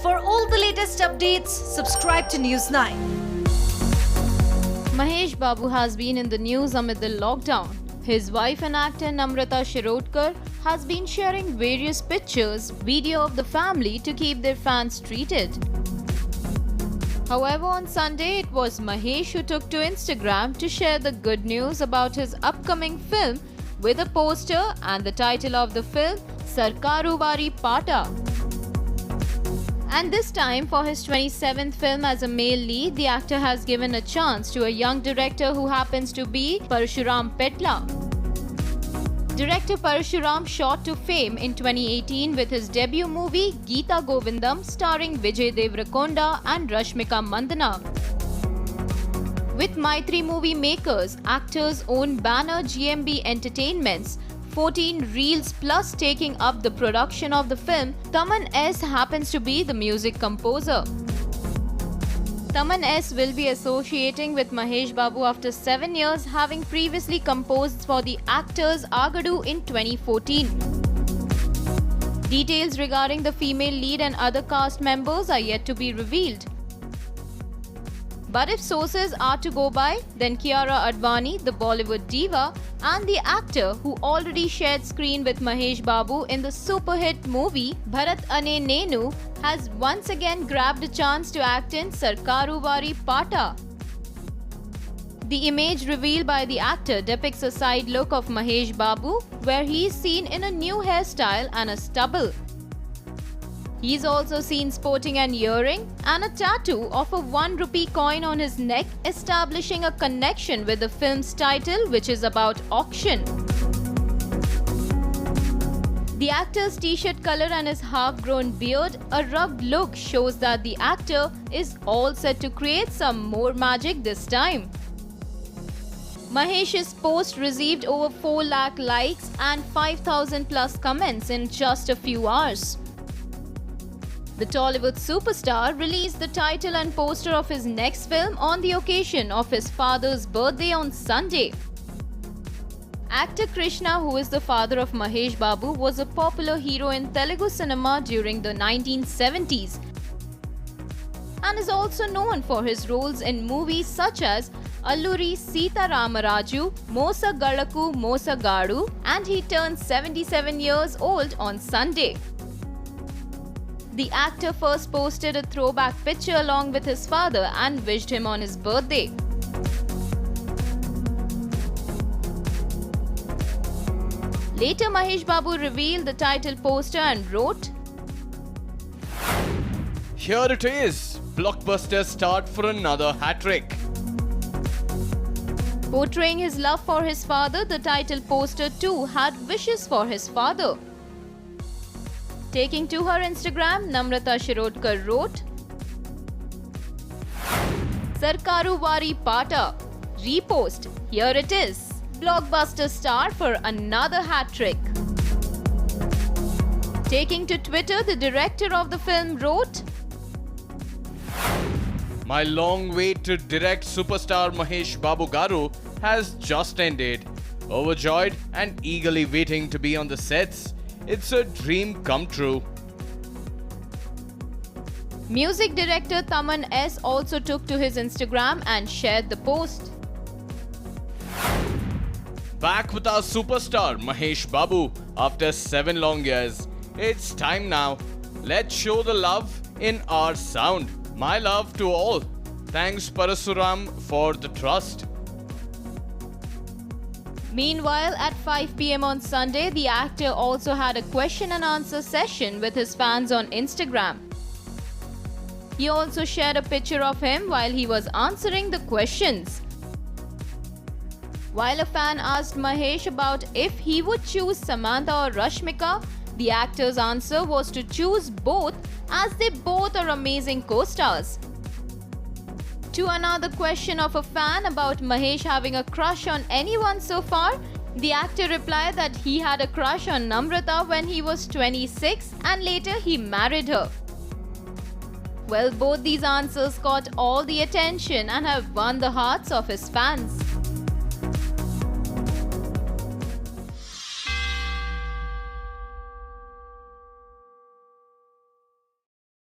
For all the latest updates, subscribe to News 9. Mahesh Babu has been in the news amid the lockdown. His wife and actor Namrata Shirodkar has been sharing various pictures, video of the family to keep their fans treated. However, on Sunday, it was Mahesh who took to Instagram to share the good news about his upcoming film with a poster and the title of the film, Sarkaru Vari Pata. And this time, for his 27th film as a male lead, the actor has given a chance to a young director who happens to be Parshuram Petla. Director Parshuram shot to fame in 2018 with his debut movie Geeta Govindam starring Vijay Deverakonda and Rashmika Mandanna. With Maitri movie makers, actors own banner GMB Entertainments, 14 Reels Plus taking up the production of the film, Taman S happens to be the music composer. Taman S will be associating with Mahesh Babu after 7 years, having previously composed for the actors Agadu in 2014. Details regarding the female lead and other cast members are yet to be revealed. But if sources are to go by, then Kiara Advani, the Bollywood diva, and the actor who already shared screen with Mahesh Babu in the super hit movie Bharat Ane Nenu, has once again grabbed a chance to act in Sarkaru Vari Pata. The image revealed by the actor depicts a side look of Mahesh Babu, where he is seen in a new hairstyle and a stubble. He is also seen sporting an earring and a tattoo of a 1 rupee coin on his neck, establishing a connection with the film's title, which is about auction. The actor's t-shirt color and his half-grown beard, a rugged look, shows that the actor is all set to create some more magic this time. Mahesh's post received over 4 lakh likes and 5,000 plus comments in just a few hours. The Tollywood superstar released the title and poster of his next film on the occasion of his father's birthday on Sunday. Actor Krishna, who is the father of Mahesh Babu, was a popular hero in Telugu cinema during the 1970s and is also known for his roles in movies such as Alluri Sita Ramaraju, Mosa Galaku Mosa Gadu, and he turned 77 years old on Sunday. The actor first posted a throwback picture along with his father and wished him on his birthday. Later, Mahesh Babu revealed the title poster and wrote, "Here it is, blockbuster start for another hat-trick." Portraying his love for his father, the title poster too had wishes for his father. Taking to her Instagram, Namrata Shirodkar wrote, "Sarkaru Vari Pata. Repost. Here it is. Blockbuster star for another hat-trick." Taking to Twitter, the director of the film wrote, "My long wait to direct superstar Mahesh Babu Garu has just ended. Overjoyed and eagerly waiting to be on the sets. It's a dream come true." Music director Taman S also took to his Instagram and shared the post. Back with our superstar Mahesh Babu after 7 long years. It's time now. Let's show the love in our sound. My love to all. Thanks Parasuram for the trust. Meanwhile, at 5 p.m. on Sunday, the actor also had a question and answer session with his fans on Instagram. He also shared a picture of him while he was answering the questions. While a fan asked Mahesh about if he would choose Samantha or Rashmika, the actor's answer was to choose both, as they both are amazing co-stars. To another question of a fan about Mahesh having a crush on anyone so far, the actor replied that he had a crush on Namrata when he was 26 and later he married her. Well, both these answers caught all the attention and have won the hearts of his fans.